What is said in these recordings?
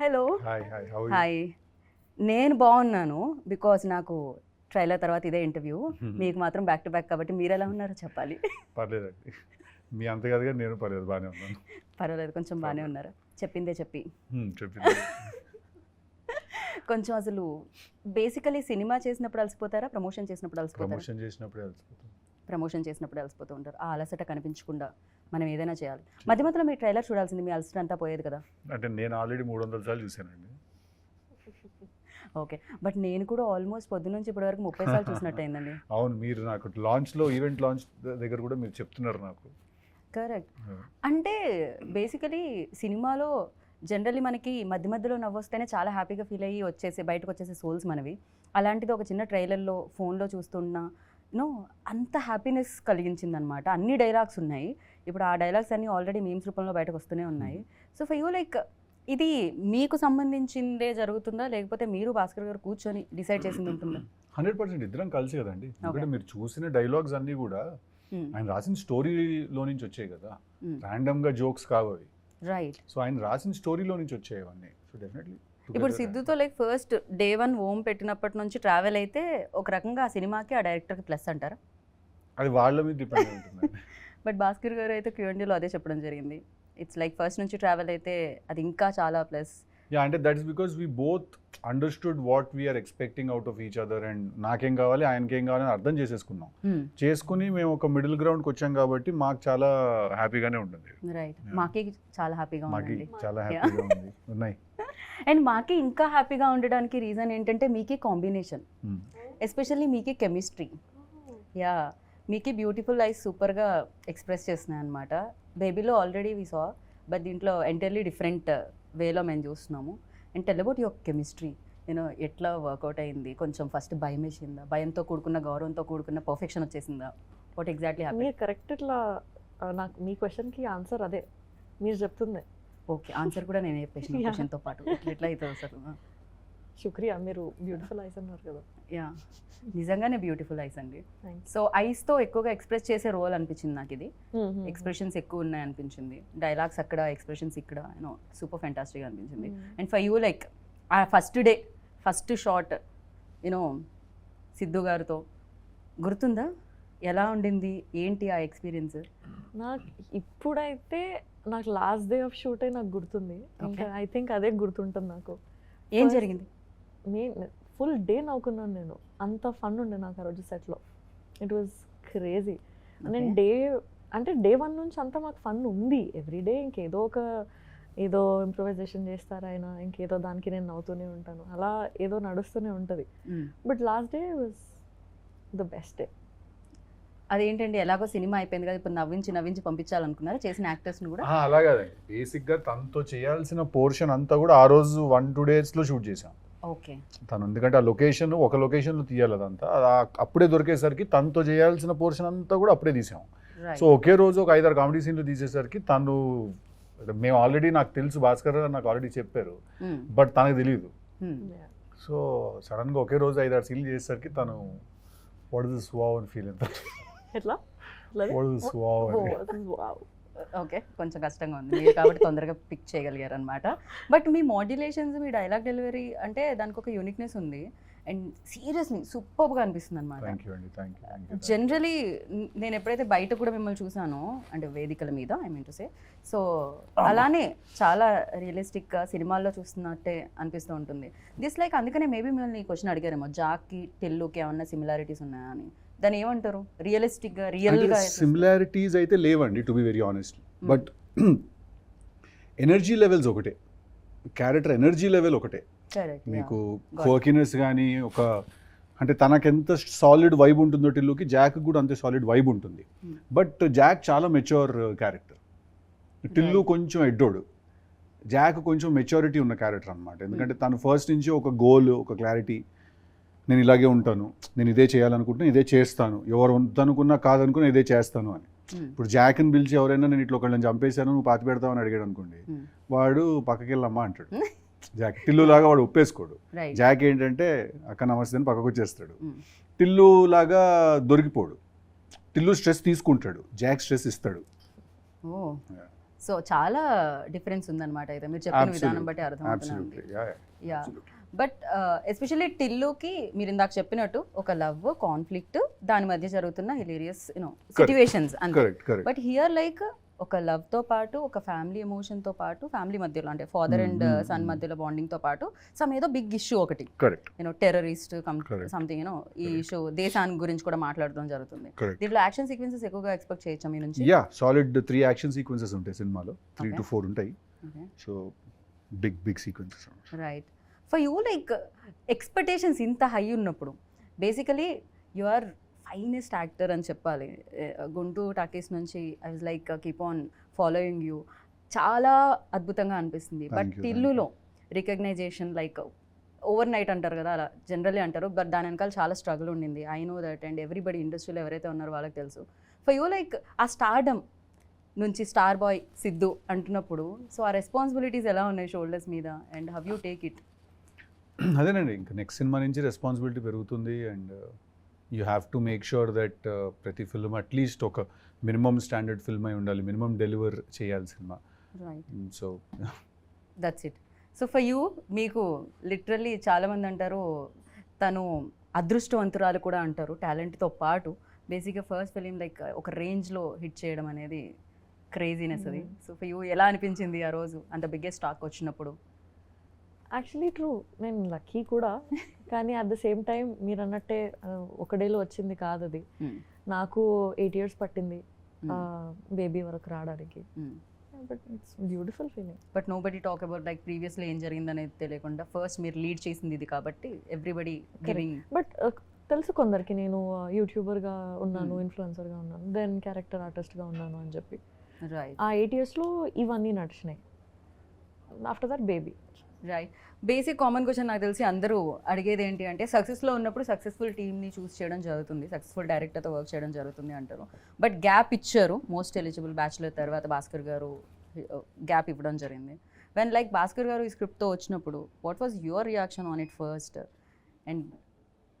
Hello. Hi hi how hi. నేను బాగున్నాను because నాకు ట్రైలర్ తర్వాత ఇదే ఇంటర్వ్యూ. మీకు మాత్రం బ్యాక్ టు బ్యాక్ కాబట్టి మీరు ఎలా ఉన్నారో చెప్పాలి. పర్లేదండి, మీ అంత కాదుగా, నేను పర్లేదు, బాగానే ఉన్నాను. పర్వాలేదు, కొంచెం బాగానే ఉన్నారు. చెప్పిందే చెప్పి చెప్పింది. కొంచెం అసలు బేసికలీ సినిమా చేసినప్పుడు అలసిపోతారా, ప్రమోషన్ చేసినప్పుడు అలసిపోతారా? ప్రమోషన్ చేసినప్పుడే అలసిపోతాం. ప్రమోషన్ చేసినప్పుడు అలసిపోతూ ఉంటారు. ఆ అలసట కనిపించకుండా మనం ఏదైనా చేయాలి. మధ్య మధ్యలో మీరు ట్రైలర్ చూడాల్సింది, మీ అలసట అంతా పోయేది కదా. అంటే నేను ఆల్రెడీ 300 సార్లు చూశానండి. ఓకే, బట్ నేను కూడా ఆల్మోస్ట్ పొద్దున్న నుంచి ఇప్పటి వరకు 30 సార్లు చూసినట్టు అయిందండి. అవును, మీరు నాకు లాంచ్లో ఈవెంట్ లాంచ్ దగ్గర కూడా మీరు చెప్తున్నారు నాకు. కరెక్ట్. అంటే బేసికలీ సినిమాలో జనరల్లీ మనకి మధ్య మధ్యలో నవ్వొస్తేనే చాలా హ్యాపీగా ఫీల్ అయ్యి బయటకు వచ్చేసే సోల్స్ మనవి. అలాంటిది ఒక చిన్న ట్రైలర్లో ఫోన్లో చూస్తున్నా అంత హ్యాపీనెస్ కలిగించింది అనమాట. అన్ని డైలాగ్స్ ఉన్నాయి. ఇప్పుడు ఆ డైలాగ్స్ అన్నీ ఆల్రెడీ మీమ్స్ రూపంలో బయటకు వస్తూనే ఉన్నాయి. సో ఫర్ యూ లైక్ ఇది మీకు సంబంధించిందే జరుగుతుందా, లేకపోతే మీరు భాస్కర్ గారు కూర్చొని డిసైడ్ చేసింది ఉంటుందా? 100% ఇద్దరం కలిసి కదండి. ఎందుకంటే మీరు చూసిన డైలాగ్స్ అన్నీ కూడా ఆయన రాసిన స్టోరీలో నుంచి వచ్చాయి కదా, ర్యాండమ్గా జోక్స్ కావు అవి. రైట్. సో ఆయన రాసిన స్టోరీలో నుంచి వచ్చాయి అవన్నీ. సో డెఫినెట్లీ ఇప్పుడు సిద్ధుతో లైక్ ఫస్ట్ డే 1 ఓం పెట్టినప్పటి నుంచి ట్రావెల్ అయితే ఒక రకంగా ఆ సినిమాకి ఆ డైరెక్టర్కి ప్లస్ అంటారా? అది వాళ్ళ మీద డిపెండ్ ఉంటుంది. బట్ భాస్కర్ గారు అయితే Q&Aలో అదే చెప్పడం జరిగింది. ఇట్స్ లైక్ ఫస్ట్ నుంచి ట్రావెల్ అయితే అది ఇంకా చాలా ప్లస్. యా, అంటే that is because we both understood what we are expecting out of each other, and నాకేం కావాలి ఆయనకేం కావాలి అని అర్థం చేసేసుకున్నాం. చేసుకుని మేము ఒక మిడిల్ గ్రౌండ్కి వచ్చాం కాబట్టి మాకు చాలా హ్యాపీగానే ఉంటుంది. రైట్. మాకి చాలా హ్యాపీగా మాకి ఉంది. చాలా హ్యాపీగా ఉంది ఉన్నాయి. అండ్ మాకి ఇంకా హ్యాపీగా ఉండడానికి రీజన్ ఏంటంటే మీకి కాంబినేషన్, ఎస్పెషల్లీ మీకి కెమిస్ట్రీ. యా, మీకి బ్యూటిఫుల్ ఐస్ సూపర్గా ఎక్స్ప్రెస్ చేస్తున్నాయి అనమాట. బేబీలో ఆల్రెడీ వి సా, బట్ దీంట్లో ఎంటైర్లీ డిఫరెంట్ వేలో మేము చూస్తున్నాము. And tell about your chemistry, ఎట్లా వర్కౌట్ అయింది? కొంచెం ఫస్ట్ భయం వేసిందా? భయంతో కూడుకున్న గౌరవంతో కూడుకున్న పర్ఫెక్షన్ వచ్చేసిందా? What exactly happened? మీరు కరెక్ట్. ఇట్లా నాకు మీ క్వశ్చన్కి ఆన్సర్ అదే మీరు చెప్తుంది. ఓకే, ఆన్సర్ కూడా నేనే చెప్పేసిన క్వశ్చన్తో పాటు ఎట్లా అవుతుంది అసలు? శుక్రియా, మీరు బ్యూటిఫుల్ ఐస్ అన్నారు కదా. యా, నిజంగానే బ్యూటిఫుల్ ఐస్ అండి. Thanks. సో ఐస్తో ఎక్కువగా ఎక్స్ప్రెస్ చేసే రోల్ అనిపించింది నాకు ఇది. ఎక్స్ప్రెషన్స్ ఎక్కువ ఉన్నాయి అనిపించింది. డైలాగ్స్ అక్కడ, ఎక్స్ప్రెషన్స్ ఇక్కడ, సూపర్ ఫ్యాంటాస్టిక్ అనిపించింది. అండ్ ఫర్ యూ లైక్ ఆ first day first shot Siddhu గారితో గుర్తుందా? ఎలా ఉండింది, ఏంటి ఆ ఎక్స్పీరియన్స్? నాకు ఇప్పుడైతే నాకు లాస్ట్ డే ఆఫ్ షూటే నాకు గుర్తుంది. ఇంకా ఐ థింక్ అదే గుర్తుంటుంది నాకు. ఏం జరిగింది? ఫుల్ డే నవ్వుకున్నాను నేను. అంత ఫన్ ఉండే నాకు ఆ రోజు సెట్లో. It was crazy. నేను డే 1 నుంచి అంతా మాకు ఫన్ ఉంది. ఎవ్రీడే ఏదో ఇంప్రూవైజేషన్ చేస్తారు ఆయన, ఇంకేదో దానికి నేను నవ్వుతూనే ఉంటాను. అలా ఏదో నడుస్తూనే ఉంటుంది. But last day was the best day. అదేంటండి, ఎలాగో సినిమా అయిపోయింది కదా, ఇప్పుడు నవ్వించి పంపించాలనుకున్నారా చేసిన యాక్టర్స్ని కూడా? అలా కాదండి, బేసిక్గా తనతో చేయాల్సిన పోర్షన్ అంతా కూడా ఆ రోజు 1-2 డేస్లో షూట్ చేసాం. ఓకే. తను ఎందుకంటే ఆ లొకేషన్ ఒక లొకేషన్లో తీయాలి, అదంతా అప్పుడే దొరికేసరికి తనతో చేయాల్సిన పోర్షన్ అంతా కూడా అప్పుడే తీసాం. సో ఒకే రోజు ఒక 5-6 కామెడీ సీన్లు తీసేసరికి తను, మేము ఆల్రెడీ నాకు తెలుసు, భాస్కర్ నాకు ఆల్రెడీ చెప్పారు, బట్ తనకు తెలియదు. సో సడన్గా ఒకే రోజు 5-6 సీన్లు చేసేసరికి తను వాట్ ఇస్ దిస్ వావ్ అని ఫీల్ అవుతారు. ఎట్లా? వాట్ ఇస్ దిస్ వావ్ అని. ఓకే, కొంచెం కష్టంగా ఉంది మీరు కాబట్టి తొందరగా పిక్ చేయగలిగారు అనమాట. But me modulations, me dialogue delivery అంటే దానికి ఒక యూనిక్నెస్ ఉంది. అండ్ సీరియస్లీ సూపర్గా అనిపిస్తుంది అనమాట. థ్యాంక్ యూ అండి, థ్యాంక్ యూ. జనరలీ నేను ఎప్పుడైతే బయట కూడా మిమ్మల్ని చూసానో, అంటే వేదికల మీద I mean to say, so అలానే చాలా రియలిస్టిక్గా సినిమాల్లో చూస్తున్నట్టే అనిపిస్తూ ఉంటుంది. దిస్ లైక్ అందుకనే మేబీ మిమ్మల్ని ఈ క్వశ్చన్ అడిగారేమో, జాక్కి టిల్లుకి ఏమన్నా సిమిలారిటీస్ ఉన్నాయా అని. దాన్ని ఏమంటారు? రియలిస్టిక్గా, రియల్గా సిమిలారిటీస్ అయితే లేవండి, to be very honest. But energy levels ఒకటే, క్యారెక్టర్ ఎనర్జీ లెవెల్ ఒకటే. మీకు క్వర్కినెస్ కానీ అంటే తనకెంత సాలిడ్ వైబ్ ఉంటుందో టిల్లుకి, జాక్ కూడా అంతే సాలిడ్ వైబ్ ఉంటుంది. బట్ జాక్ చాలా మెచ్యూర్ క్యారెక్టర్, టిల్లు కొంచెం ఎడ్డోడు. జాక్ కొంచెం మెచ్యూరిటీ ఉన్న క్యారెక్టర్ అనమాట. ఎందుకంటే తను ఫస్ట్ నుంచి ఒక గోల్, ఒక క్లారిటీ, నేను ఇలాగే ఉంటాను, నేను ఇదే చేయాలనుకుంటున్నా, ఇదే చేస్తాను, ఎవరు వద్దనుకున్నా కాదనుకున్నా ఇదే చేస్తాను అని. ఇప్పుడు జాక్ని పిలిచి ఎవరైనా నేను ఇట్లా ఒకళ్ళని చంపేశాను, నువ్వు పాతి పెడతావు అని అడిగాడు అనుకోండి, వాడు పక్కకి వెళ్ళమ్మా అంటాడు. జాక్ టిల్లు లాగా వాడు ఒప్పేసుకోడు. జాక్ ఏంటంటే అక్క నమస్తే అని పక్కకు వచ్చేస్తాడు. టిల్లు లాగా దొరికిపోడు. టిల్లు స్ట్రెస్ తీసుకుంటాడు, జాక్ స్ట్రెస్ ఇస్తాడు. సో చాలా డిఫరెన్స్ ఉందన్నమాట అయితే మీరు చెప్పిన విధానం Absolutely. బట్టి అర్థమవుతుంది. Absolutely. Yeah. Yeah Absolutely. But especially టిల్లుకి మీరు ఇందాక చెప్పినట్టు ఒక లవ్ కాన్ఫ్లిక్ట్ దాని మధ్య జరుగుతున్న హిలేరియస్ సిచ్యువేషన్స్ అంతే. Correct. Correct. But here like ఒక love తో పాటు ఒక ఫ్యామిలీ ఎమోషన్తో పాటు ఫ్యామిలీ మధ్యలో అంటే ఫాదర్ అండ్ సన్ మధ్యలో బాండింగ్తో పాటు సమ్ ఏదో బిగ్ ఇష్యూ ఒకటి Correct. Terrorist Correct. సంథింగ్ ఈ ఇష్యూ దేశాన్ని గురించి కూడా మాట్లాడడం జరుగుతుంది. Correct. దీంట్లో యాక్షన్ సీక్వెన్సెస్ ఎక్కువగా ఎక్స్పెక్ట్ చేయొచ్చా మీ నుంచి? యా సాలిడ్ 3 యాక్షన్ సీక్వెన్సెస్ ఉంటాయి సినిమాలో, 3 Okay. to 4 ఉంటాయి. So big sequences. Right for you like expectations ఇంత హై ఉన్నప్పుడు basically you are finest actor అని చెప్పాలి. గుంటూరు టాకీస్ నుంచి I was like keep on following you, చాలా అద్భుతంగా అనిపిస్తుంది. Thank బట్ you, టిల్లులో రికగ్నైజేషన్ లైక్ ఓవర్ నైట్ అంటారు కదా, అలా జనరల్లీ అంటారు, బట్ దాని వెనకాల చాలా స్ట్రగుల్ ఉండింది. I know that and everybody ఇండస్ట్రీలో ఎవరైతే ఉన్నారో వాళ్ళకి తెలుసు. ఫర్ యూ లైక్ ఆ స్టార్డమ్ నుంచి స్టార్ బాయ్ సిద్ధు అంటున్నప్పుడు సో ఆ రెస్పాన్సిబిలిటీస్ ఎలా ఉన్నాయి షోల్డర్స్ మీద and have you take it? అదేనండి, ఇంకా నెక్స్ట్ సినిమా నుంచి రెస్పాన్సిబిలిటీ పెరుగుతుంది and you have to make sure that ప్రతి ఫిల్మ్ అట్లీస్ట్ ఒక మినిమం స్టాండర్డ్ ఫిల్మ్ అయి ఉండాలి, మినిమం డెలివర్ చేయాలి cinema. Right, so that's it. So for you మీకు లిటరల్లీ చాలామంది అంటారు తను అదృష్టవంతురాలు కూడా అంటారు టాలెంట్తో పాటు. బేసిక్గా ఫస్ట్ ఫిలిం లైక్ ఒక రేంజ్లో హిట్ చేయడం అనేది క్రేజీనెస్ అది. సో ఫర్ యూ ఎలా అనిపించింది ఆ రోజు అంత బిగ్గెస్ట్ టాక్ వచ్చినప్పుడు? యాక్చువల్లీ ట్రూ, నేను లక్కీ కూడా, కానీ అట్ ద సేమ్ టైం మీరు అన్నట్టే ఒక డేలో వచ్చింది కాదు అది. నాకు 8 years పట్టింది బేబీ వరకు రావడానికి. But it's beautiful feeling. But nobody talk about like ప్రీవియస్లో ఏం జరిగిందనేది తెలియకుండా ఫస్ట్ మీరు లీడ్ చేసింది ఇది కాబట్టి ఎవ్రీబడి గివింగ్. బట్ తెలుసు కొందరికి నేను యూట్యూబర్గా ఉన్నాను, ఇన్ఫ్లుయెన్సర్గా ఉన్నాను, దెన్ క్యారెక్టర్ ఆర్టిస్ట్గా ఉన్నాను అని చెప్పి. రైట్ ఆ 8 yearsలో ఇవన్నీ నడిచినాయి. After that baby. Right, basic common question నాకు తెలిసి అందరూ అడిగేది ఏంటి అంటే సక్సెస్లో ఉన్నప్పుడు సక్సెస్ఫుల్ టీమ్ని చూస్ చేయడం జరుగుతుంది, సక్సెస్ఫుల్ డైరెక్టర్తో వర్క్ చేయడం జరుగుతుంది అంటారు. బట్ గ్యాప్ ఇచ్చారు, మోస్ట్ ఎలిజిబుల్ బ్యాచులర్ తర్వాత భాస్కర్ గారు గ్యాప్ ఇవ్వడం జరిగింది. వెన్ లైక్ భాస్కర్ గారు ఈ స్క్రిప్ట్తో వచ్చినప్పుడు what was your reaction on it first? And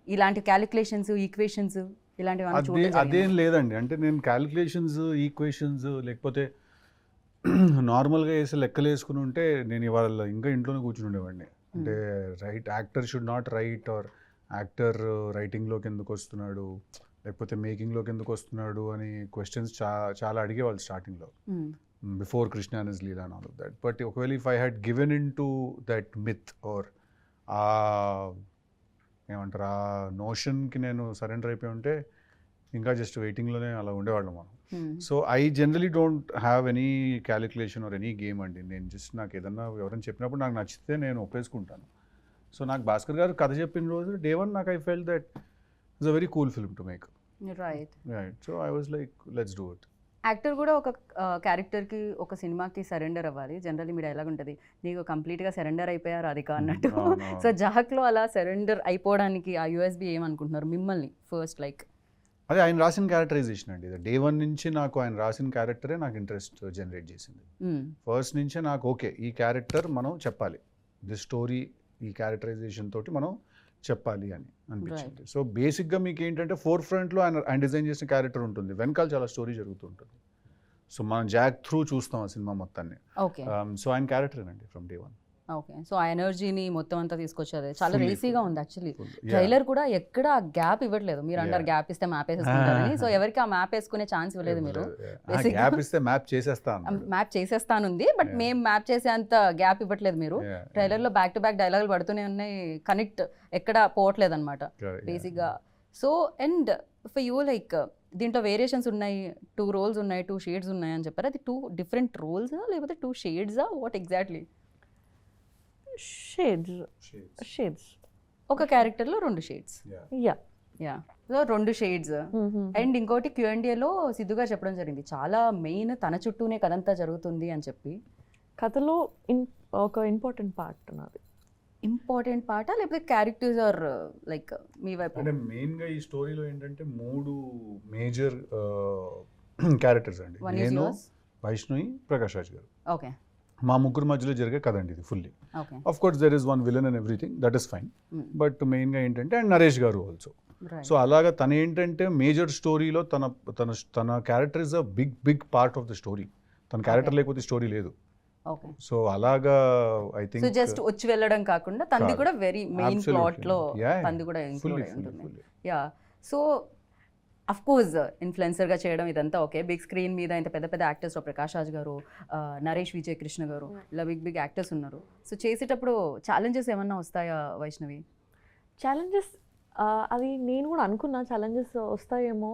ఇలాంటి క్యాలిక్యులేషన్స్ ఈక్వేషన్స్ ఇలాంటివి అదేం లేదండి, అంటే నేను క్యాలిక్యులేషన్స్ ఈక్వేషన్స్ లేకపోతే నార్మల్గా వేసి లెక్కలు వేసుకుని ఉంటే నేను ఇవాళ ఇంకా ఇంట్లోనే కూర్చుని ఉండేవాడిని. అంటే actor should not write or actor రైటింగ్లోకి ఎందుకు వస్తున్నాడు లేకపోతే మేకింగ్లోకి ఎందుకు వస్తున్నాడు అని క్వశ్చన్స్ చాలా అడిగేవాళ్ళు స్టార్టింగ్లో, before Krishna and his Leela and all of that. But ఒకవేళ if I had given in to that myth or ఏమంటారు ఆ నోషన్కి నేను సరెండర్ అయిపోయి ఉంటే ఇంకా జస్ట్ వెయిటింగ్లోనే అలా ఉండేవాళ్ళం మనం. So I generally don't have any calculation or any game అండి. నేను జస్ట్ నాకు ఏదన్నా ఎవరైనా చెప్పినప్పుడు నాకు నచ్చితే నేను ఒప్పేసుకుంటాను. సో నాకు భాస్కర్ గారు కథ చెప్పిన రోజు డే వన్ నాకు I felt that it's a very cool film to make. Right right, so I was like let's do it. Actor కూడా ఒక క్యారెక్టర్కి ఒక సినిమాకి సరెండర్ అవ్వాలి. జనరల్లీ మీరు ఎలాగ ఉంటుంది నీకు కంప్లీట్గా సరెండర్ అయిపోయారు అది అన్నట్టు. సో జాక్లో అలా సరెండర్ అయిపోవడానికి ఆ యూఎస్బీ ఏమనుకుంటున్నారు మిమ్మల్ని ఫస్ట్ లైక్? అదే ఆయన రాసిన క్యారెక్టరైజేషన్ అండి. డే వన్ నుంచి నాకు ఆయన రాసిన క్యారెక్టరే నాకు ఇంట్రెస్ట్ జనరేట్ చేసింది. ఫస్ట్ నుంచే నాకు ఓకే ఈ క్యారెక్టర్ మనం చెప్పాలి, దిస్ స్టోరీ ఈ క్యారెక్టరైజేషన్ తోటి మనం చెప్పాలి అని అనిపించింది. సో బేసిక్గా మీకు ఏంటంటే ఫోర్ ఫ్రంట్లో ఆయన డిజైన్ చేసిన క్యారెక్టర్ ఉంటుంది, వెనకాల చాలా స్టోరీ జరుగుతుంటుంది. సో మనం జాక్ త్రూ చూస్తాం ఆ సినిమా మొత్తాన్ని. ఓకే, సో ఆయన క్యారెక్టరేనండి from day one. Okay, so ఆ ఎనర్జీని మొత్తం అంతా తీసుకొచ్చేది చాలా రేసీగా ఉంది యాక్చువల్లీ. ట్రైలర్ కూడా ఎక్కడ గ్యాప్ ఇవ్వట్లేదు. మీరు అంటారు గ్యాప్ ఇస్తే మ్యాప్ వేసేసుకుంటారని, సో ఎవరికి ఆ మ్యాప్ వేసుకునే ఛాన్స్ ఇవ్వలేదు మీరు. గ్యాప్ ఇస్తే మ్యాప్ చేసేస్తానుంది బట్ మేము మ్యాప్ చేసే అంత గ్యాప్ ఇవ్వట్లేదు మీరు. ట్రైలర్లో బ్యాక్ టు బ్యాక్ డైలాగులు పడుతూనే ఉన్నాయి, కనెక్ట్ ఎక్కడ పోవట్లేదు అనమాట బేసిక్గా. So and for you like దీంట్లో వేరియేషన్స్ ఉన్నాయి, 2 roles ఉన్నాయి, 2 shades ఉన్నాయి అని చెప్పారు. అది 2 different roles లేకపోతే 2 shades వాట్ ఎగ్జాక్ట్లీ? షేడ్స్ ఒక క్యారెక్టర్లో 2 shades. Yeah so 2 shades. And ఇంకోటి Q&Aలో సిద్ధు గారు చెప్పడం జరిగింది చాలా మెయిన్ తన చుట్టూనే కథంతా జరుగుతుంది అని చెప్పి. కథలో ఒక ఇంపార్టెంట్ పార్ట్ నాది. ఇంపార్టెంట్ పార్టా లేకపోతే క్యారెక్టర్స్ ఆర్ లైక్ మీ వైపు? అంటే మెయిన్గా ఈ స్టోరీలో ఏంటంటే 3 మేజర్ క్యారెక్టర్స్ అండి. నేను, వైష్ణవి, ప్రకాష్ రాజ్ గారు. ఓకే, మా ముగ్గురు మధ్యలో జరిగే కథ అండి ఇది fully. Okay, of course there is one villain and everything, that is fine. But మెయిన్గా ఏంటంటే అండ్ నరేష్ గారు ఆల్సో. సో అలాగా తన ఏంటంటే మేజర్ స్టోరీలో తన character is a big part of the story. తన క్యారెక్టర్ లేకపోతే స్టోరీ లేదు. ఓకే. సో అలాగా ఐ సో థింక్ జస్ట్ వచ్చి వెళ్ళడం కాకుండా తంది కూడా వెరీ మెయిన్ ప్లాట్ లో తంది కూడా ఇంక్లూడ్ అయి ఉంటుంది. యా. సో అఫ్ కోర్స్ ఇన్ఫ్లుయెన్సర్గా చేయడం ఇదంతా ఓకే. బిగ్ స్క్రీన్ మీద ఇంత పెద్ద పెద్ద యాక్టర్స్ ప్రకాష్ రాజ్ గారు, నరేష్ విజయ్ కృష్ణ గారు, ఇలా బిగ్ బిగ్ యాక్టర్స్ ఉన్నారు. సో చేసేటప్పుడు ఛాలెంజెస్ ఏమన్నా వస్తాయా వైష్ణవి? ఛాలెంజెస్ అది నేను కూడా అనుకున్నా ఛాలెంజెస్ వస్తాయేమో,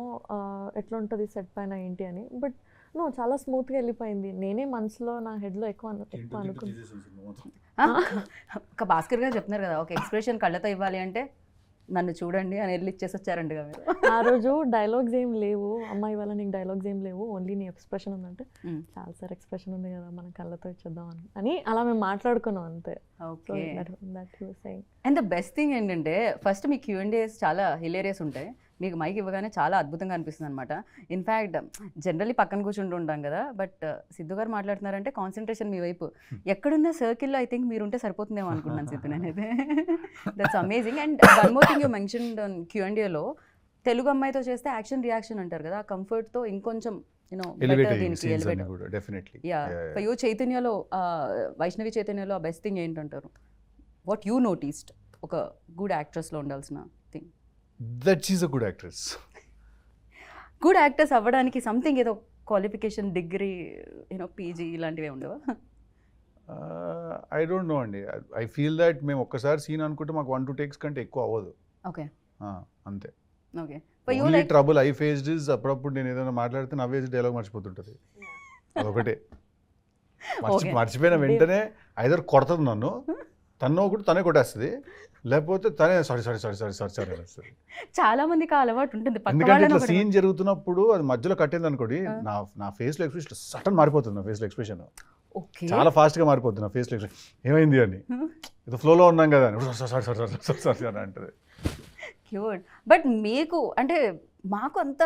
ఎట్లా ఉంటుంది సెట్ పైన ఏంటి అని. బట్ నో, చాలా స్మూత్గా వెళ్ళిపోయింది. నేనే మనసులో నా హెడ్లో ఎక్కువ అనుకున్నా. ఒక భాస్కర్ గారు చెప్తున్నారు కదా, ఒక ఎక్స్ప్రెషన్ కళ్ళతో ఇవ్వాలి అంటే నన్ను చూడండి అని వెళ్ళి ఇచ్చేసి వచ్చారంటగా మీరు. ఆ రోజు డైలాగ్స్ ఏం లేవు, అమ్మాయి వల్ల నీకు డైలాగ్స్ ఏం లేవు, ఓన్లీ నీ ఎక్స్ప్రెషన్ ఉందంటే చాలా సార్ ఎక్స్ప్రెషన్ ఉంది కదా మనం కళ్ళతో ఇచ్చేద్దాం అని అలా మేము మాట్లాడుకున్నాం అంతే. Okay. saying. And the best thing ఏంటంటే ఫస్ట్ మీ Q&As చాలా హిలేరియస్ ఉంటాయి. మీకు మైక్ ఇవ్వగానే చాలా అద్భుతంగా అనిపిస్తుంది అనమాట. ఇన్ఫ్యాక్ట్ జనరల్లీ పక్కన కూర్చుంటూ ఉంటాం కదా, బట్ సిద్ధు గారు మాట్లాడుతున్నారంటే కాన్సన్ట్రేషన్ మీ వైపు. ఎక్కడున్న సర్కిల్లో ఐ థింక్ మీరు ఉంటే సరిపోతుందేమో అనుకున్నాను సిద్ధు నేనైతే. That's amazing. And one more thing you mentioned Q&Aలో తెలుగు అమ్మాయితో చేస్తే యాక్షన్ రియాక్షన్ అంటారు కదా, ఆ కంఫర్ట్తో ఇంకొంచెం చైతన్యలో వైష్ణవి చైతన్యలో ఆ బెస్ట్ థింగ్ ఏంటంటారు? వాట్ యూ నోటీస్డ్ ఒక గుడ్ యాక్ట్రెస్లో ఉండాల్సిన thing? That she's a good actress. Good actors అవ్వడానికి సంథింగ్ ఏదో క్వాలిఫికేషన్, డిగ్రీ, పీజీ ఇలాంటివి ఉండవా? ఐ డోంట్ నో అండి. ఐ ఫీల్ దట్ మేము ఒక్కసారి సీన్ అనుకుంటే మాకు 1-2 టేక్స్ కంటే ఎక్కువ అవ్వదు. ఓకే. అంతే. Okay. Only trouble I faced is అప్పుడప్పుడు నేను ఏదైనా మాట్లాడితే నవ్వేసి డైలాగ్ మర్చిపోతుంటుంది. అదొకటే. మర్చిపోయిన వెంటనే ఐదర్ కొడుతుంది నన్ను, తను ఒకటి తనే కొట్టేస్తుంది, లేకపోతే తనే sorry sorry sorry sorry sorry sorry అనేస్తుంది. చాలా మందికి ఆ అలవాటు ఉంటుంది. ఎందుకంటే ఇట్లా సీన్ జరుగుతున్నప్పుడు అది మధ్యలో కట్టింది అనుకోండి, నా ఫేస్లో ఎక్స్ప్రెషన్ సడన్ మారిపోతుంది. నా ఫేస్లో ఎక్స్ప్రెషన్ చాలా ఫాస్ట్గా మారిపోతుంది. నా ఫేస్లో ఎక్స్ప్రెషన్ ఏమైంది అని, ఏదో ఫ్లోలో ఉన్నాం కదా అని సారీ సారీ సారీ సారీ అని అంటది. క్యూట్. బట్ మీకు అంటే మాకు అంత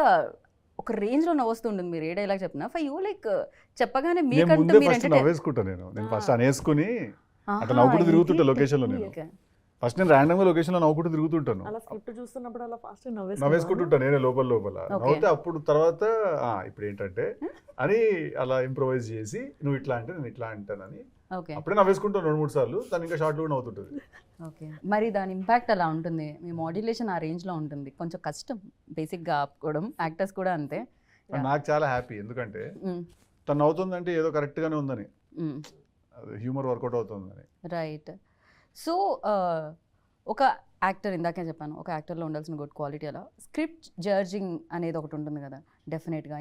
ఒక రేంజ్ లో నవ్వుతుంటుంది మీరు ఏ డైలాగ్ చెప్పినా. ఫర్ యూ లైక్ చెప్పగానే మీకంటే నవ్వేసుకుంటా. నేను ఫస్ట్ అనేసుకుని అట్లా నవ్వుకుంటూ తిరుగుతుంటా లొకేషన్లో. నేను ఫస్ట్ నేను ర్యాండమ్గా లొకేషన్లో నవ్వుకుంటూ తిరుగుతుంటాను, అలా స్క్రిప్ట్ చూస్తున్నప్పుడు అలా ఫాస్ట్ నవ్వేసుకుంటుంటాను నేనే లోపల నవ్వుతే. అప్పుడు తర్వాత ఇప్పుడు ఏంటంటే అని అలా ఇంప్రొవైజ్ చేసి నువ్వు ఇట్లా అంటే నేను ఇట్లా అంటానని అప్పుడే నవ్వేసుకుంటాను 2-3 సార్లు. తను ఇంకా షార్ట్ కూడా నవ్వుతుంటుంది. ఓకే. మరి దాని ఇంపాక్ట్ అలా ఉంటుంది, మీ మాడ్యులేషన్ ఆ రేంజ్లో ఉంటుంది. కొంచెం కష్టం బేసిక్గా ఆపుకోవడం. యాక్టర్స్ కూడా అంతే. నాకు చాలా హ్యాపీ, ఎందుకంటే తను నవ్వుతుందంటే ఏదో కరెక్ట్గానే ఉందని, హ్యూమర్ వర్కౌట్ అవుతుందని. రైట్. సో ఒక యాక్టర్, ఇందాకే చెప్పాను, ఒక యాక్టర్లో ఉండాల్సిన గుడ్ క్వాలిటీ అలా స్క్రిప్ట్ జడ్జింగ్ అనేది ఒకటి ఉంటుంది కదా డెఫినెట్గా.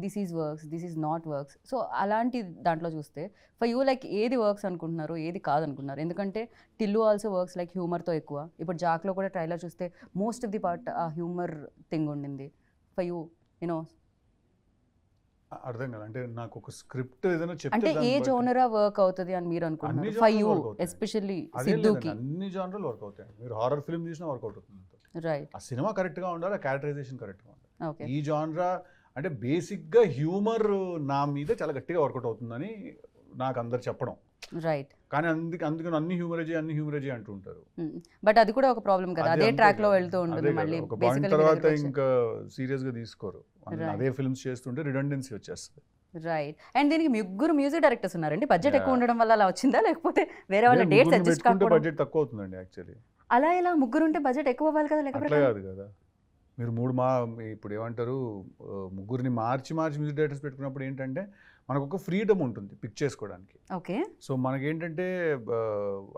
This is works, this is not works. So అలాంటి దాంట్లో చూస్తే ఫర్ యూ లైక్ ఏది వర్క్స్ అనుకుంటున్నారు, ఏది కాదనుకుంటున్నారు? ఎందుకంటే టిల్లు ఆల్సో వర్క్స్ లైక్ హ్యూమర్తో ఎక్కువ. ఇప్పుడు జాక్లో కూడా ట్రైలర్ చూస్తే మోస్ట్ ఆఫ్ ది పార్ట్ ఆ హ్యూమర్ థింగ్ ఉండింది. ఫర్ యూ అర్థం కదా, అంటే నాకు ఒక స్క్రిప్ట్ ఏదైనా చెప్తే అంటే ఏ జోనరా వర్క్ అవుతుంది అని మీరు అనుకుంటున్నారు? ఫర్ యూ ఎస్పెషల్లీ సిద్ధుకి అన్ని జోనర్లు వర్క్ అవుతాయి. మీరు హారర్ ఫిల్మ్ చూసినా వర్కౌట్ అవుతుంది. రైట్. ఆ సినిమా కరెక్ట్గా ఉండాలి, ఆ క్యారెక్టరైజేషన్ కరెక్ట్గా ఉండాలి. ఓకే. ఈ జానరా అంటే బేసిక్గా హ్యూమర్ నా మీద చాలా గట్టిగా వర్కౌట్ అవుతుందని నాకు అందరు చెప్పడం. రైట్. కానీ అందుకని అన్ని హ్యూమరేజీ అంటూ ఉంటారు. బట్ అది కూడా ఒక ప్రాబ్లం కదా, అదే ట్రాక్ లో వెళ్తూ ఉంటుంది. మళ్ళీ ఒక పాయింట్ తర్వాత ఇంకా సీరియస్ గా తీసుకోరు, అదే ఫిల్మ్స్ చేస్తుంటే రిడెండెన్సీ వచ్చేస్తుంది. రైట్. అండ్ దీనికి ముగ్గురు మ్యూజిక్ డైరెక్టర్స్ ఉన్నారండి. బడ్జెట్ ఎక్కువ ఉండడం వల్ల అలా వచ్చిందా, లేకపోతే వేరే వాళ్ళ డేట్స్ అడ్జస్ట్ కాకపోవడం? బడ్జెట్ తక్కువ అవుతుందండి యాక్చువల్లీ. అలా ఇలా ముగ్గురు ఉంటే బడ్జెట్ ఎక్కువ అవ్వాలి కదా, లేకపోతే అట్లా కాదు కదా. మీరు ఇప్పుడు ఏమంటారు, ముగ్గురిని మార్చి మ్యూజిక్ డైరెక్టర్స్ పెట్టుకున్నప్పుడు ఏంటంటే మనకు ఒక ఫ్రీడమ్ ఉంటుంది పిక్ చేసుకోవడానికి. ఓకే. సో మనకేంటంటే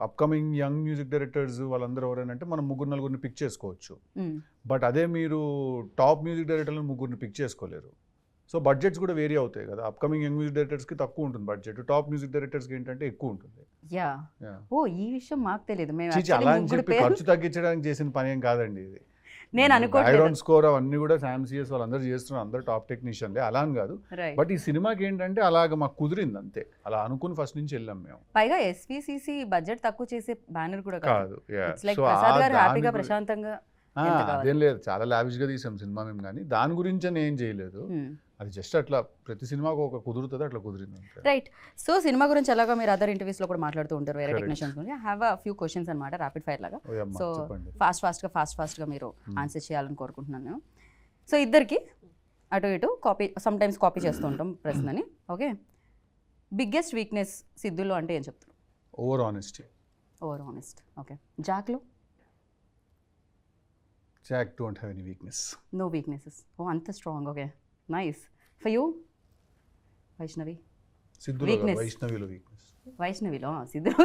అప్కమింగ్ యంగ్ మ్యూజిక్ డైరెక్టర్స్ వాళ్ళందరూ ఎవరైనా మనం 3-4 పిక్ చేసుకోవచ్చు. బట్ అదే మీరు టాప్ మ్యూజిక్ డైరెక్టర్లను 3 పిక్ చేసుకోలేరు. సో బడ్జెట్స్ కూడా వేరీ అవుతాయి కదా. అప్కమింగ్ యంగ్ మ్యూజిక్ డైరెక్టర్స్కి తక్కువ ఉంటుంది బడ్జెట్, టాప్ మ్యూజిక్ డైరెక్టర్స్కి ఏంటంటే ఎక్కువ ఉంటుంది. ఈ విషయం మాకు తెలియదు. అలా అని చెప్పి ఖర్చు తగ్గించడానికి చేసిన పని ఏం కాదండి ఇది. నేను అనుకోవట్లేదు. బ్యాక్గ్రౌండ్ స్కోర్ అవన్నీ కూడా SAM/CS వాళ్ళందరూ చేస్తున్నారు, అందరూ టాప్ టెక్నీషియన్లే, అలా అని కాదు. బట్ ఈ సినిమాకి ఏంటంటే అలాగ మాకు కుదిరింది అంతే, అలా అనుకుని ఫస్ట్ నుంచి వెళ్ళాం మేము. పైగా SVCC బడ్జెట్ తక్కువ చేసే బ్యానర్ కూడా కాదు. హ్యాపీగా ప్రశాంతంగా అదేం లేదు, చాలా లావిష్గా తీసాం సినిమా మేము. కానీ దాని గురించి అని ఏం చేయలేదు, అది జస్ట్ అట్లా ప్రతి సినిమాకు ఒక కుదురుతుంది, అట్లా కుదిరింది. రైట్. సో సినిమా గురించి ఎలాగో మీరు అదర్ ఇంటర్వ్యూస్లో కూడా మాట్లాడుతూ ఉంటారు, వేరే టెక్నీషియన్స్ గురించి. I have a few questions అనమాట, ర్యాపిడ్ ఫైర్ లాగా. సో ఫాస్ట్గా మీరు ఆన్సర్ చేయాలని కోరుకుంటున్నాను. సో ఇద్దరికి అటు ఇటు సమ్ టైమ్స్ కాపీ చేస్తూ ఉంటాం ప్రశ్నని. ఓకే. బిగ్గెస్ట్ వీక్నెస్ సిద్ధులో అంటే ఏం చెప్తారు? Over honesty. Over honest. Okay. జాక్లో? Jack don't have any weakness. No weaknesses. ఓ అంత strong. Okay, nice. For you Vaishnavi? సిద్ధులో Weakness. వైష్ణవిలో వీక్నెస్. వైష్ణవిలో సిద్ధులో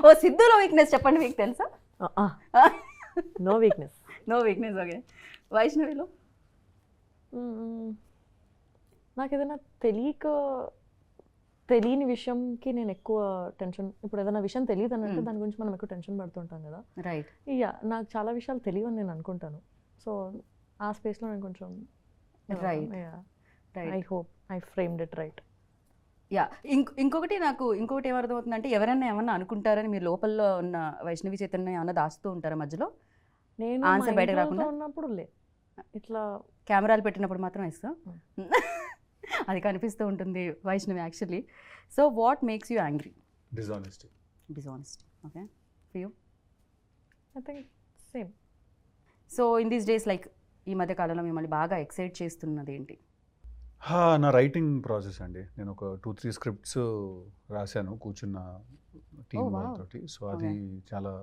ఓ సిద్ధులో వీక్నెస్ చెప్పండి, మీకు తెలుసా? No weakness. No weakness. Okay. వైష్ణవిలో? నాకు ఏదైనా తెలియని విషయంకి నేను ఎక్కువ టెన్షన్, ఇప్పుడు ఏదైనా విషయం తెలియదు అన్నట్టు దాని గురించి మనం ఎక్కువ టెన్షన్ పడుతుంటాం కదా. రైట్. ఇక నాకు చాలా విషయాలు తెలియని నేను అనుకుంటాను. సో ఆ స్పేస్లో నేను కొంచెం right. I hope I framed it right. Yeah. ఇంకొకటి ఏమర్థమవుతుందంటే ఎవరైనా ఏమన్నా అనుకుంటారని మీరు లోపల ఉన్న వైష్ణవి చైతన్య ఏమన్నా దాచుతూ ఉంటారా మధ్యలో? నేను Answer బయటకు రాకుండా? ఉన్నప్పుడు ఇట్లా కెమెరాలు పెట్టినప్పుడు మాత్రం ఇస్తా. అది కనిపిస్తూ ఉంటుంది Vaishnavi actually. So what makes you angry? Dishonesty. Dishonesty. Okay. For you? I think same. So in these days like ఈ మధ్య కాలంలో మిమ్మల్ని బాగా ఎక్సైట్ చేస్తున్నది ఏంటి? నా రైటింగ్ ప్రాసెస్ అండి. నేను ఒక 2-3 స్క్రిప్ట్స్ రాశాను కూర్చున్న టీం wow. వాళ్ళతోటి. సో అది చాలా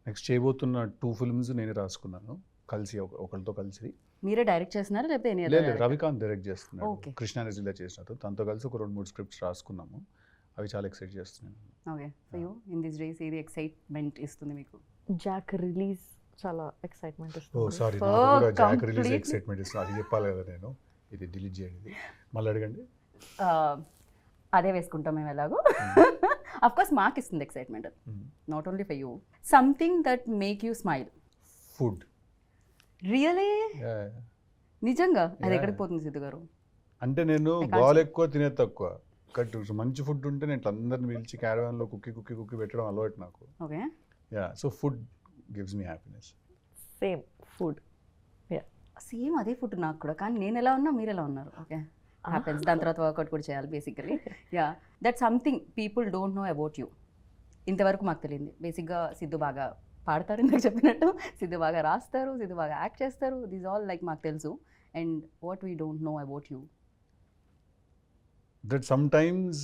నెక్స్ట్ చేయబోతున్న 2 ఫిల్మ్స్ నేనే రాసుకున్నాను కలిసి, ఒకరితో కలిసి. మీరే డైరెక్ట్ చేస్తున్నారా లేకపోతే any other లేదు, director? రవికాంత్ డైరెక్ట్ చేస్తున్నాడు. Okay. కృష్ణానజిలా చేసినట్టు తనతో కలిసి ఒక 2-3 స్క్రిప్ట్స్ రాసుకున్నాము. అవి చాలా ఎక్సైట్ చేస్తున్నాను. Okay. For you in these days ఏది ఎక్సైట్మెంట్ ఇస్తుంది మీకు? జాక్ రిలీజ్ చాలా ఎక్సైట్మెంట్ ఓ ఇస్తుంది. సారీ, Oh, నాకు కూడా జాక్ రిలీజ్ completely. ఎక్సైట్మెంట్ ఇస్తుంది. అది చెప్పాలి కదా నేను. ఇది డిలీట్ చేయండి, మళ్ళీ అడగండి. అదే వేసుకుంటాం మేము ఎలాగో. అఫ్ కోర్స్ మాకు ఇస్తుంది excitement, not only for you. Something that make you smile? Food. Really? నిజంగా? అది Yeah. ఎక్కడికి పోతుంది సిద్ధు గారు? అంటే నేను I can't గోల్ ఎక్కువ తినేది తక్కువ. కట్ మంచి ఫుడ్ ఉంటే నేను ఇట్లా అందరిని పిలిచి క్యారవాన్లో కుక్కి పెట్టడం అలవాటు నాకు. Okay. Yeah, so food gives me happiness. Same food. Same అదే ఫుడ్ నాకు కూడా, కానీ నేను ఎలా ఉన్నా మీరు ఎలా ఉన్నారు. Okay, happens. దాని తర్వాత వర్కౌట్ కూడా చేయాలి basically. Yeah, that something people don't know about you. ఇంతవరకు మాకు తెలియంది బేసిక్గా సిద్ధు బాగా పాడతారు, ఇందాక చెప్పినట్టు సిద్ధు బాగా రాస్తారు, సిద్ధు బాగా యాక్ట్ చేస్తారు. దీస్ ఆల్ లైక్ మాకు తెలుసు. And what we don't know about you, that sometimes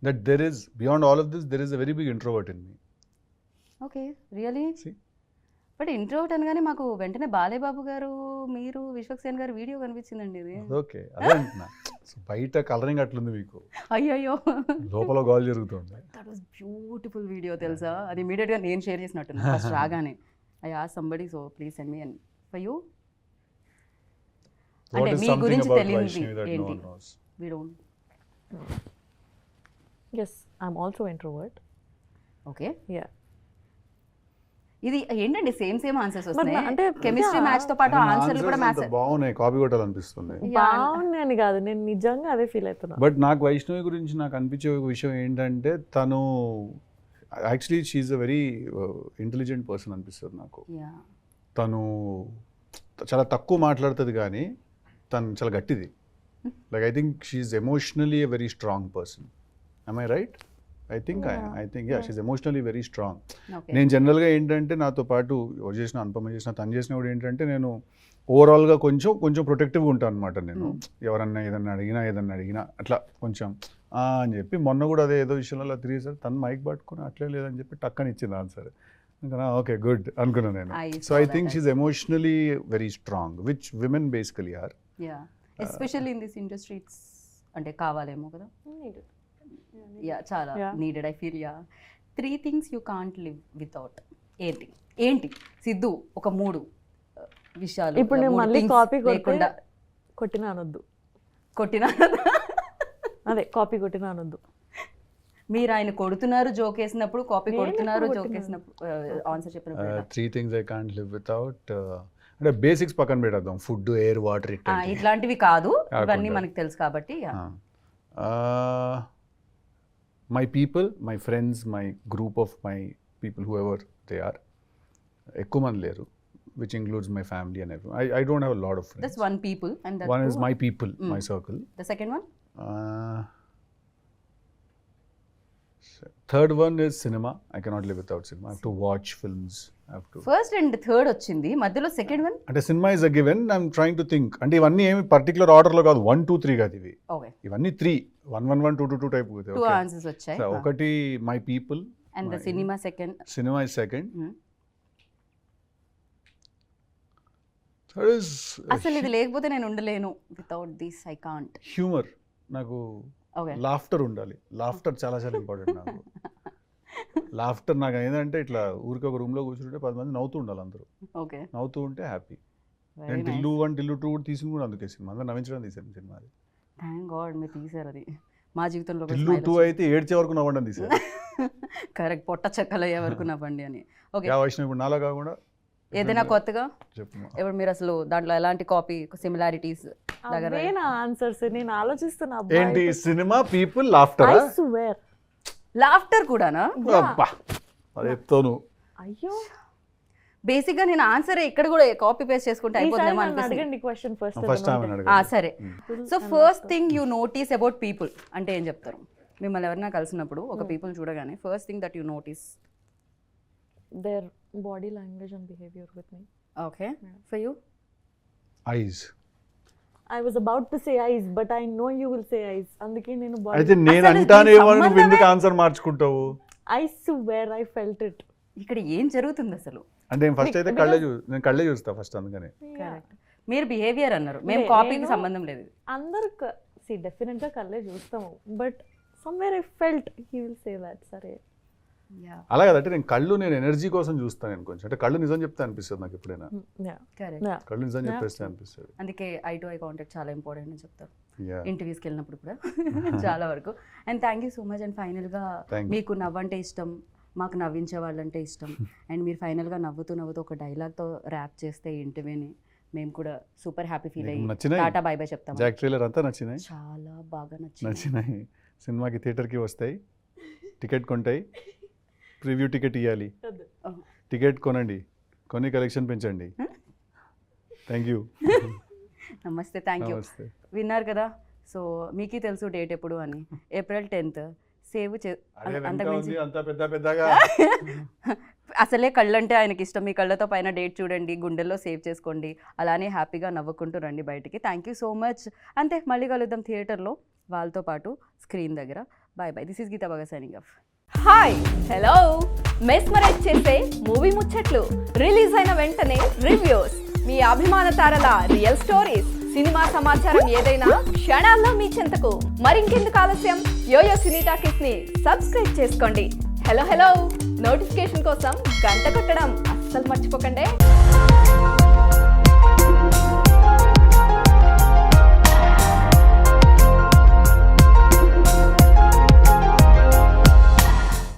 that there is, beyond all of this, there is a very big introvert in me. Okay. Really? See? But introvert అనగానే మాకు వెంటనే బాలేబాబు గారు, మీరు, విశ్వక్సేన్ గారు video కనిపించిందండి ఇది. ఓకే, అదే అంటున్నా. సో బయట కలరింగ్ అట్లుంది మీకు, అయ్యయ్యో, లోపల గోల్ జరుగుతుంది. దట్ వాస్ బ్యూటిఫుల్ వీడియో తెలుసా. అది ఇమీడియట్గా నేను షేర్ చేసినట్టున్నా ఫస్ట్ రాగానే. I asked somebody, so please send me. And for you? What అంటే is మీ something గురించి about తెలియంది Vaishnavi that no ఏంటి? one knows? We don't. Yes, I'm also introvert. Okay. Yeah. ఇది ఏంటండి సేమ్ ఆన్సర్స్ వస్తున్నాయి. అంటే chemistry yeah. Match తో పాటు And ఆన్సర్లు answers కూడా అంత మ్యాచ్. బాగున్నాయి, కాపీ కొట్టాలనిపిస్తుంది. బాగుందని కాదు, నేను నిజంగా అదే ఫీల్ అవుతున్నా. బట్ నాకు వైష్ణవి గురించి నాకు అనిపించే ఒక విషయం ఏంటంటే, తను actually she a very intelligent person అనిపిస్తుంది నాకు. తను చాలా తక్కువ మాట్లాడుతుంది కానీ తను చాలా గట్టిది. Like I think she emotionally a very strong person. am I right? I think she's emotionally very strong. నేను జనరల్గా ఏంటంటే నాతో పాటు ఎవరు చేసిన, అనుపమ చేసిన, తను చేసిన కూడా ఏంటంటే నేను ఓవరాల్గా కొంచెం ప్రొటెక్టివ్గా ఉంటాను అనమాట. నేను ఎవరన్నా ఏదన్నా అడిగినా అట్లా కొంచెం అని చెప్పి, మొన్న కూడా అదే ఏదో విషయంలో అలా తిరిగేసారు, తను మైక్ పట్టుకుని అట్లే లేదని చెప్పి టక్కని ఇచ్చింది ఆన్సర్. ఇంకా ఓకే గుడ్ అనుకున్నాను నేను. So I think she emotionally very strong, which women basically are. Especially in this industry it's అంటే కావాలేమో కదా. యా, చాలా needed I feel. Yeah. 3 things you can't live without. ఏంటి సిద్ధు? ఒక 3 విషయాలు. ఇప్పుడు నేను మళ్ళీ కాపీ కొట్టినా అనొద్దు. అదే కాపీ కొట్టినా అనొద్దు. మీరు ఆయన కొడుతున్నారు జోక్ వేసినప్పుడు, కాపీ కొడుతున్నారు జోక్ వేసినప్పుడు, ఆన్సర్ చెప్పినప్పుడు. 3 things I can't live without. అంటే బేసిక్స్ పక్కన పెట్టేద్దాం, ఫుడ్, ఎయిర్, వాటర్, ఇట్లాంటివి కాదు, ఇవన్నీ మనకు తెలుసు కాబట్టి. my people, my friends, my group of my people, whoever they are. ఎక్కువ మంది లేరు, which includes my family and everyone. I don't have a lot of friends. That's one people, and that one is my people, my circle. The second one? Third one is cinema. I cannot live without cinema. I have to watch films. First and third వచ్చింది, మధ్యలో second one అంటే cinema is a given. I'm trying to think. అంటే ఇవన్నీ ఏమి particular ఆర్డర్లో కాదు, 1, 2, 3 కాదు ఇవి. ఓకే, ఇవన్నీ 3, 1, 1, 1, 2, 2, 2 టైప్. 2 ఆన్సర్స్ వచ్చాయి. ఒకటి my people and the cinema second. Cinema is second. Third is అసలు ఇది లేకపోతే నేను ఉండలేను, without this I can't. Humour. నాకు ఓకే, లాఫ్టర్ ఉండాలి. లాఫ్టర్ చాలా చాలా ఇంపార్టెంట్ నాకు. లాఫ్టర్ నాకు ఏంటంటే ఇట్లా ఊరికి ఒక రూమ్లో కూర్చుంటే 10 మంది నవ్వుతూ ఉండాలి, అందరూ ఓకే, నవ్వుతూ ఉంటే హ్యాపీ. వెరీ నేను నైస్. టిల్లు 1, టిల్లు 2 కూడా తీసుకుని కూడా అందుకే సినిమా అందరూ నవ్వించడం తీసాను సినిమా. అది థ్యాంక్ గాడ్ మీరు తీసారు అది. మా జీవితంలో టిల్లు 2 అయితే ఏడ్చే వరకు నవ్వడం తీసారు. కరెక్ట్, పొట్ట చెక్కలు అయ్యే వరకు నవ్వండి అని. ఓకే, యా వైష్ణవ్ ఇప్పుడు నాలా కాకుండా ఏదైనా కొత్తగా చెప్పు. ఇప్పుడు మీరు అసలు దాంట్లో ఎలాంటి కాపీ సిమిలారిటీస్ దగ్గర అవే నా ఆన్సర్స్. నేను ఆలోచిస్తున్నా ఏంటి cinema, people, laughter. I swear. Laughter కూడానా? అది చెప్తాను. అయ్యో, బేసిక్ గా నేను ఆన్సర్ ఇక్కడ కూడా కాపీ పేస్ట్ చేసుకుంటే ఈసారి అయిపోతుందేమో నన్ను అనిపిస్తుంది. అడగండి క్వశ్చన్ ఫస్ట్ ఫస్ట్. ఆమె ఆ, అడగాలి. సరే. So first thing you notice about people అంటే ఏం చెప్తారు? మిమ్మల్ని ఎవరైనా కలిసినప్పుడు ఒక పీపుల్ చూడగానే first thing that you notice. Their body language and behaviour with me. Okay, for you? Eyes. I was about to say eyes, but I know you will say eyes. అందుకే నేను అయితే body. నేను అసలు అంటానేమో దీని నువ్వు ఎందుకు answer మార్చుకుంటావు? I swear I felt it. ఇక్కడ ఏం జరుగుతుంది అసలు? అంటే ఫస్ట్ అయితే నేను కళ్ళే చూస్తా ఫస్ట్, అందుకనే. కరెక్ట్. మీరు బిహేవియర్ అన్నారు, మేము లే, కాపీకి నేను- సంబంధం లేదు. అందరు డెఫినెట్ గా కళ్ళే చూస్తాము, but somewhere I felt he will say that. సరే, అలా కదంటే నేను ఎనర్జీ కోసం చూస్తాను. నేను కొంచెం అంటే కళ్ళు నిజం చెప్తే అనిపిస్తుంది నాకు ఎప్పుడైనా. కరెక్ట్. కళ్ళు నిజం చెప్పేస్తే అనిపిస్తుంది. అందుకే ఐ టు ఐ కాంటాక్ట్ చాలా ఇంపార్టెంట్ అని చెప్తారు Yeah. ఇంటర్వ్యూస్కి వెళ్ళినప్పుడు కూడా చాలా వరకు. And thank you so much. And ఫైనల్గా Thank you. మీకు నవ్వంటే ఇష్టం, మాకు నవ్వించే వాళ్ళంటే ఇష్టం. అండ్ మీరు ఫైనల్గా నవ్వుతూ ఒక డైలాగ్తో ర్యాప్ చేస్తే ఇంటర్వ్యూని మేము కూడా సూపర్ హ్యాపీ ఫీల్ నీకు అయ్యి నచ్చినాయి? టాటా బై బై చెప్తాం. జాక్ ట్రైలర్ అంతా నచ్చినాయి. చాలా బాగా నచ్చింది. నచ్చినాయి. సినిమాకి థియేటర్కి వస్తాయి, టికెట్ కొంటాయి, ప్రివ్యూ టికెట్ ఇవ్వాలి. టికెట్ కొనండి, కొని కలెక్షన్ పెంచండి. Thank you. నమస్తే, థ్యాంక్ యూ. నమస్తే. విన్నారు కదా. సో మీకే తెలుసు డేట్ ఎప్పుడు అని. April 10th. సేవ్ అదే వెనక అంతకుమించి ఉంది అంతా పెద్దగా. అసలే కళ్ళంటే ఆయనకి ఇష్టం. మీ కళ్ళతో పైన డేట్ చూడండి, గుండెల్లో సేవ్ చేసుకోండి, అలానే హ్యాపీగా నవ్వుకుంటూ రండి బయటికి. Thank you so much. అంతే, మళ్ళీ కలుద్దాం థియేటర్లో వాళ్ళతో పాటు స్క్రీన్ దగ్గర. Bye bye. This is Geeta బాగా signing off. Hi, hello. Mesmerize చేసే మూవీ ముచ్చట్లు, రిలీజ్ అయిన వెంటనే రివ్యూస్, మీ అభిమాన తారల రియల్ స్టోరీస్, సినిమా సమాచారం ఏదైనా క్షణాల్లో మీ చెంతకు. మరింకెందుకు ఆలస్యం, యోయో సినీ టాకీస్ ని సబ్స్క్రైబ్ చేసుకోండి. హలో హలో నోటిఫికేషన్ కోసం గంట కొట్టడం అస్సలు మర్చిపోకండి.